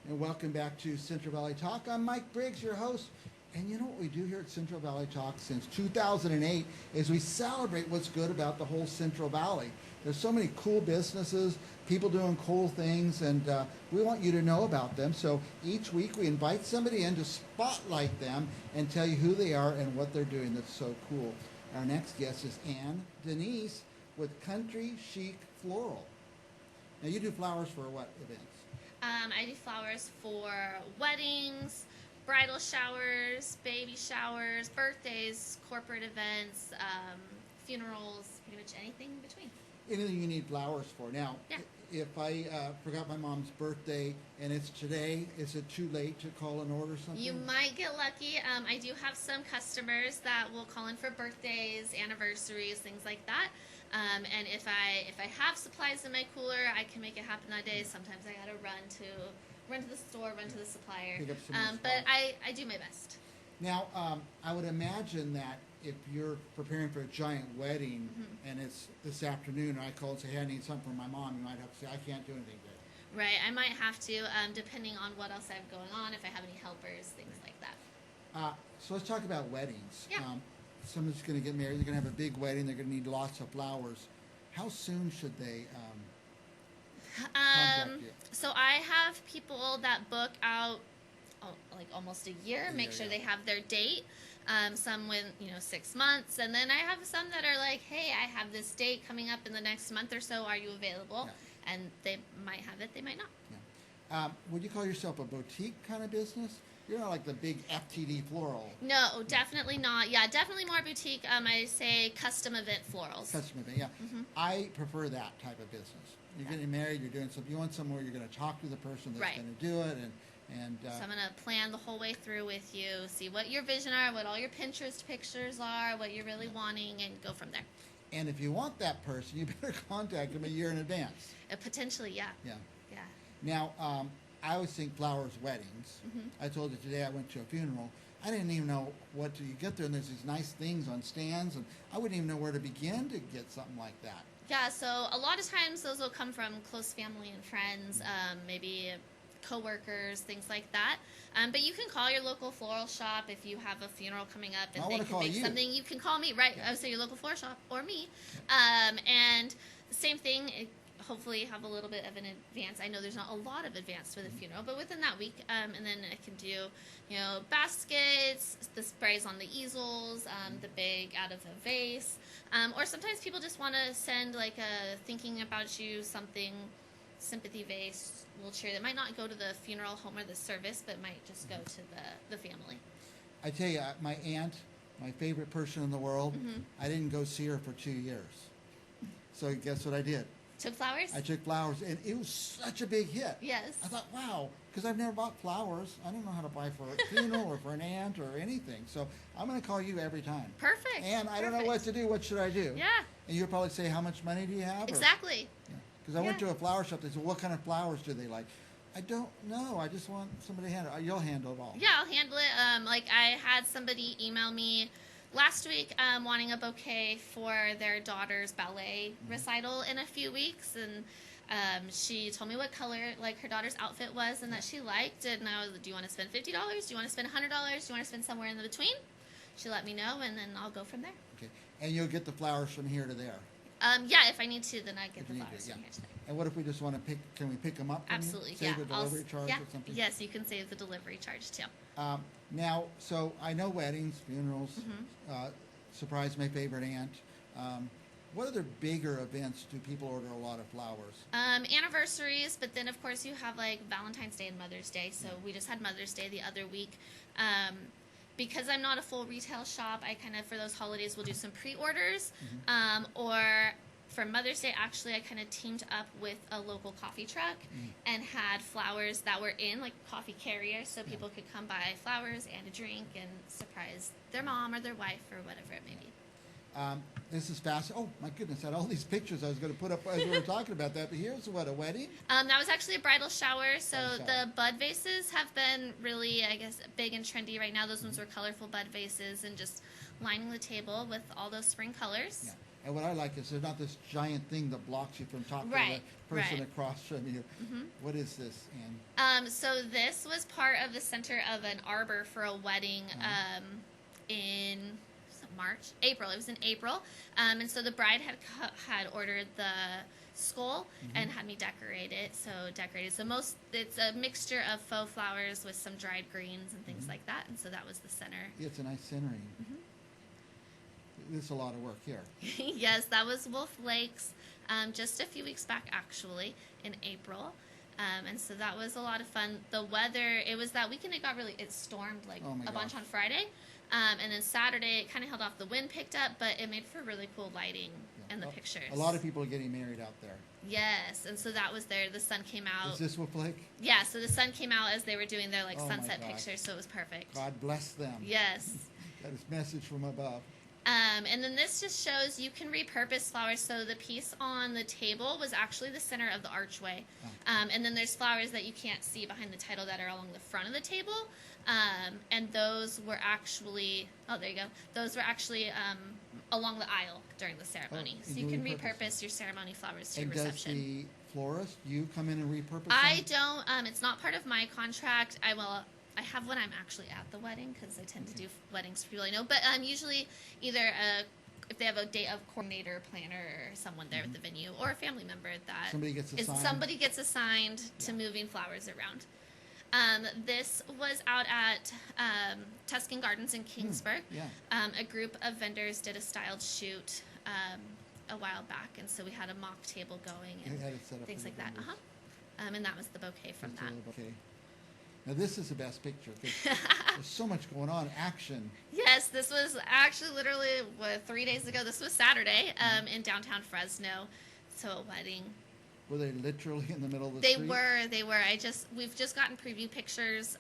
and welcome back to Central Valley Talk. I'm Mike Briggs, your host. And you know what we do here at Central Valley Talk since 2008 is we celebrate what's good about the whole Central Valley. There's so many cool businesses, people doing cool things, and we want you to know about them. So each week we invite somebody in to spotlight them and tell you who they are and what they're doing that's so cool. Our next guest is Deniz with Country Chic Floral. Now you do flowers for what events? I do flowers for weddings, bridal showers, baby showers, birthdays, corporate events, funerals, pretty much anything in between. Anything you need flowers for. Now, Yeah. if I forgot my mom's birthday and it's today, is it too late to call and order something? You might get lucky. I do have some customers that will call in for birthdays, anniversaries, things like that. And if I have supplies in my cooler, I can make it happen that day. Sometimes I gotta run to the store, run to the supplier. Pick up some but I do my best. Now, I would imagine that if you're preparing for a giant wedding and it's this afternoon and I call and say, hey, I need something for my mom, you might have to say, I can't do anything today. Right, I might have to, depending on what else I have going on, if I have any helpers, things like that. So let's talk about weddings. Yeah. Someone's going to get married, they're going to have a big wedding, they're going to need lots of flowers. How soon should they contact you? So I have people that book out like almost a year, make sure they have their date. Some with 6 months, and then I have some that are like, hey, I have this date coming up in the next month or so, are you available? Yeah. And they might have it, they might not. Yeah. Would you call yourself a boutique kind of business? You're not like the big FTD floral. No, definitely not. Yeah, definitely more boutique. I say custom event florals. Custom event, yeah. I prefer that type of business. You're getting married, you're doing something, you want somewhere you're going to talk to the person that's going to do it, and so I'm going to plan the whole way through with you, see what your vision are, what all your Pinterest pictures are, what you're really wanting, and go from there. And if you want that person, you better contact them a year in advance. Potentially, yeah. Yeah. Yeah. Now, I always think flowers, weddings. I told you today I went to a funeral. I didn't even know what to get there, and there's these nice things on stands, and I wouldn't even know where to begin to get something like that. Yeah, so a lot of times those will come from close family and friends, maybe co-workers, things like that. But you can call your local floral shop if you have a funeral coming up and they can make something. You can call me, right? I would say your local floral shop or me. And same thing, hopefully have a little bit of an advance. I know there's not a lot of advance for the funeral, but within that week, and then I can do, baskets, the sprays on the easels, the big out of a vase, or sometimes people just want to send like a thinking about you something, sympathy vase, little cheer that might not go to the funeral home or the service, but might just go to the family. I tell you, my aunt, my favorite person in the world, I didn't go see her for 2 years. So guess what I did? Took flowers? I took flowers, and it was such a big hit. Yes. I thought, wow, because I've never bought flowers. I don't know how to buy for a funeral or for an aunt or anything. So I'm going to call you every time. Perfect. And I don't know what to do. What should I do? Yeah. And you'll probably say, how much money do you have? Exactly. Because I went to a flower shop. They said, what kind of flowers do they like? I don't know. I just want somebody to handle it. You'll handle it all. Yeah, I'll handle it. Like I had somebody email me last week wanting a bouquet for their daughter's ballet recital in a few weeks, and she told me what color like her daughter's outfit was and that she liked it, and I was, do you want to spend $50? Do you want to spend $100? Do you want to spend somewhere in the between? She let me know, and then I'll go from there. Okay. And you'll get the flowers from here to there. Yeah, if I need to, then I get the flowers from here to there. And what if we just want to pick, can we pick them up from Absolutely, you? Save the delivery charge or something? Yes, you can save the delivery charge too. Now, so I know weddings, funerals, surprise my favorite aunt. What other bigger events do people order a lot of flowers? Anniversaries, but then of course you have like Valentine's Day and Mother's Day. So we just had Mother's Day the other week. Because I'm not a full retail shop, I kind of, for those holidays, will do some pre-orders. Or for Mother's Day, actually, I kind of teamed up with a local coffee truck and had flowers that were in, like, coffee carriers, so people could come buy flowers and a drink and surprise their mom or their wife or whatever it may be. This is fast. Oh, my goodness, I had all these pictures I was going to put up as we were talking about that. But here's what, a wedding? That was actually a bridal shower. So the bud vases have been really, I guess, big and trendy right now. Those ones were colorful bud vases and just lining the table with all those spring colors. Yeah. And what I like is there's not this giant thing that blocks you from talking to Right, the person right. across from you. What is this, Ann? So this was part of the center of an arbor for a wedding in April. It was in April, and so the bride had ordered the skull and had me decorate it. So it's a mixture of faux flowers with some dried greens and things like that. And so that was the center. Yeah, it's a nice centering. There's a lot of work here. Yes, that was Wolf Lakes, just a few weeks back actually in April. And so that was a lot of fun. The weather, it was that weekend it stormed like a bunch on Friday. And then Saturday it kind of held off. The wind picked up, but it made for really cool lighting in the pictures. A lot of people are getting married out there. Yes, and so that was there. The sun came out. Is this Wolf Lake? Yeah, so the sun came out as they were doing their sunset pictures, so it was perfect. God bless them. Yes. That is message from above. And then this just shows you can repurpose flowers. So the piece on the table was actually the center of the archway. And then there's flowers that you can't see behind the title that are along the front of the table. And those were actually, there you go. Those were actually along the aisle during the ceremony. So you can repurpose your ceremony flowers to your reception. And does the florist, you come in and repurpose I them? don't. It's not part of my contract. I have when I'm actually at the wedding because I tend to do weddings for people I know. But usually either if they have a day of coordinator, planner, or someone there at the venue, or a family member that somebody gets assigned to moving flowers around. This was out at Tuscan Gardens in Kingsburg. A group of vendors did a styled shoot a while back, and so we had a mock table going and things like that. And that was the bouquet from that. Okay. Now this is the best picture because there's so much going on, action. Yes, this was actually literally 3 days ago. This was Saturday in downtown Fresno. So a wedding. Were they literally in the middle of the street? They were. We've just gotten preview pictures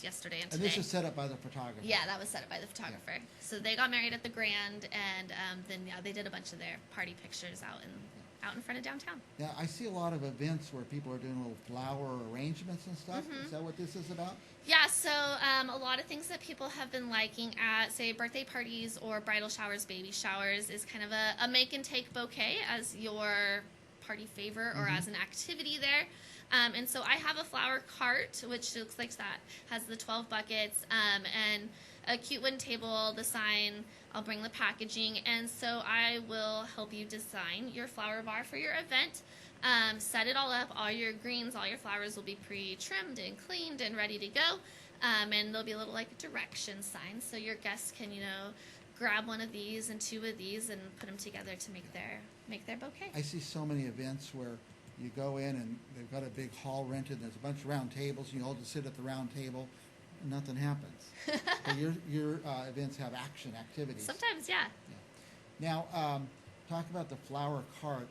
yesterday and today. And this was set up by the photographer? Yeah, that was set up by the photographer. Yeah. So they got married at the Grand, and then they did a bunch of their party pictures out in front of downtown. Yeah, I see a lot of events where people are doing little flower arrangements and stuff. Is that what this is about? Yeah, so a lot of things that people have been liking at, say, birthday parties or bridal showers, baby showers, is kind of a make and take bouquet as your party favor or as an activity there. And so I have a flower cart, which looks like that, has the 12 buckets and a cute wooden table, the sign. I'll bring the packaging, and so I will help you design your flower bar for your event. Set it all up. All your greens, all your flowers will be pre-trimmed and cleaned and ready to go. And there'll be a little direction sign, so your guests can grab one of these and two of these and put them together to make their bouquet. I see so many events where you go in and they've got a big hall rented. And there's a bunch of round tables, and you all just sit at the round table. Nothing happens. But your events have activities. Sometimes, yeah. Now, talk about the flower cart.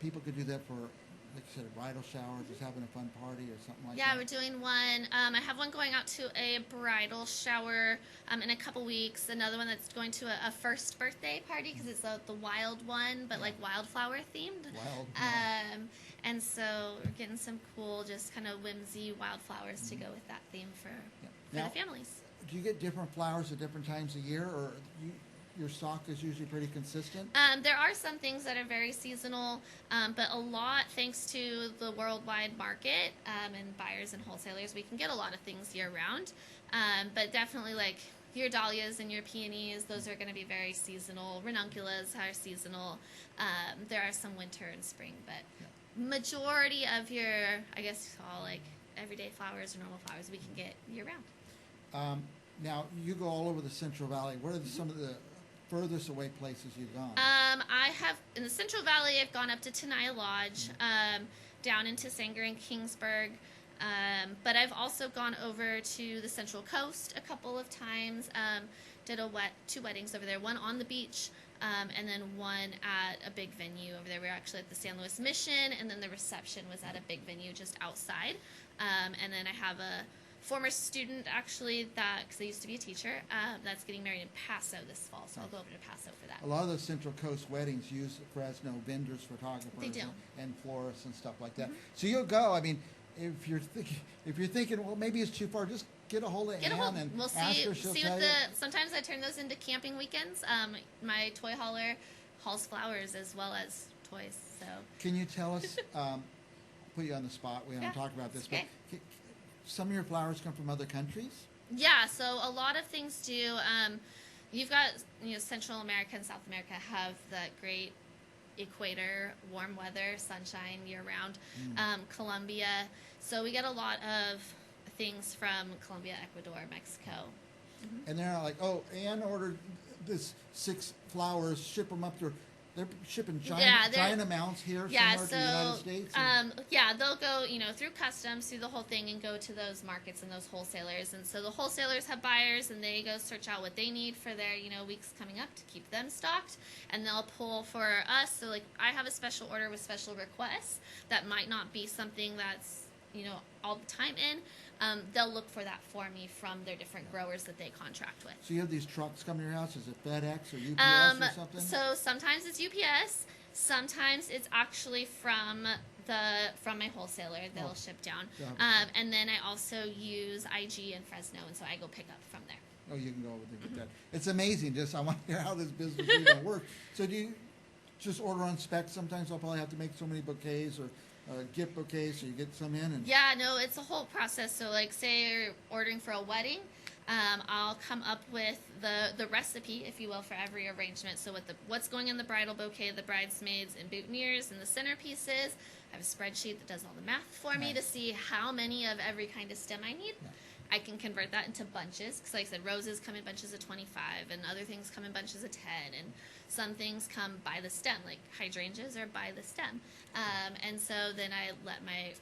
People could do that for, like you said, a bridal shower, just having a fun party or something like that. Yeah, we're doing one. I have one going out to a bridal shower in a couple weeks. Another one that's going to a first birthday party because it's the wild one, but like wildflower themed. And so we're getting some cool, just kind of whimsy wildflowers to go with that theme for the families. Do you get different flowers at different times of year, or your stock is usually pretty consistent? There are some things that are very seasonal, but a lot, thanks to the worldwide market and buyers and wholesalers, we can get a lot of things year-round. But definitely like your dahlias and your peonies, those are going to be very seasonal. Ranunculus are seasonal. There are some winter and spring, but majority of your, I guess, all like everyday flowers or normal flowers we can get year-round. Now, you go all over the Central Valley. What are some of the furthest away places you've gone? I have, in the Central Valley, I've gone up to Tenaya Lodge, down into Sanger and Kingsburg, but I've also gone over to the Central Coast a couple of times, did two weddings over there, one on the beach, and then one at a big venue over there. We were actually at the San Luis Mission, and then the reception was at a big venue just outside. And then I have a former student, actually, because I used to be a teacher, that's getting married in Paso this fall, so I'll go over to Paso for that. A lot of those Central Coast weddings use Fresno vendors, photographers, and florists and stuff like that. So you'll go. I mean, if you're thinking, well, maybe it's too far, just get a hold of Ann and ask her. She'll tell you. Sometimes I turn those into camping weekends. My toy hauler hauls flowers as well as toys. So can you tell us, put you on the spot, we haven't talked about this, okay. but some of your flowers come from other countries? Yeah, so a lot of things do. You've got, Central America and South America have that great equator, warm weather, sunshine year-round. Colombia. So we get a lot of things from Colombia, Ecuador, Mexico. And they're not like, oh, Ann ordered this 6 flowers, ship them up to... They're shipping giant amounts here somewhere to the United States? They'll go, through customs, through the whole thing, and go to those markets and those wholesalers. And so the wholesalers have buyers, and they go search out what they need for their, weeks coming up to keep them stocked. And they'll pull for us. So, like, I have a special order with special requests that might not be something that's, all the time in. They'll look for that for me from their different growers that they contract with. So you have these trucks coming to your house? Is it FedEx or UPS or something? So sometimes it's UPS. Sometimes it's actually from my wholesaler. They'll ship down. And then I also use IG in Fresno, and so I go pick up from there. Oh, you can go over there and get that. It's amazing. I want to hear how this business even works. So do you just order on spec? Sometimes I'll probably have to make so many bouquets or gift bouquets, so you get some in. And yeah, no, it's a whole process. So, like, say you're ordering for a wedding, I'll come up with the recipe, if you will, for every arrangement. So what's going in the bridal bouquet, the bridesmaids and boutonnieres, and the centerpieces. I have a spreadsheet that does all the math for me to see how many of every kind of stem I need. Yeah. I can convert that into bunches, because like I said, roses come in bunches of 25, and other things come in bunches of 10, and some things come by the stem, like hydrangeas are by the stem. And so then I let my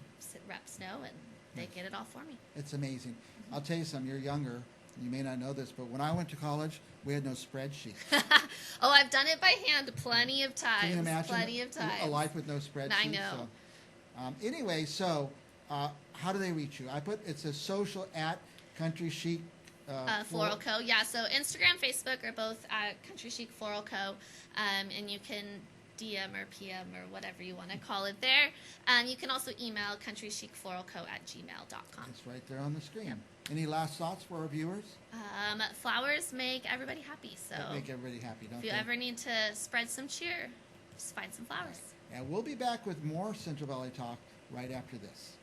reps know, and they get it all for me. It's amazing. I'll tell you something, you're younger, you may not know this, but when I went to college, we had no spreadsheet. Oh, I've done it by hand plenty of times. Can you imagine plenty of times. A life with no spreadsheet? I know. So, anyway, how do they reach you? It says social at Country Chic Floral Co. Yeah, so Instagram, Facebook are both at Country Chic Floral Co. And you can DM or PM or whatever you want to call it there. You can also email countrychicfloralco@gmail.com. It's right there on the screen. Yep. Any last thoughts for our viewers? Flowers make everybody happy. So they make everybody happy, don't they? If you ever need to spread some cheer, just find some flowers. And we'll be back with more Central Valley Talk right after this.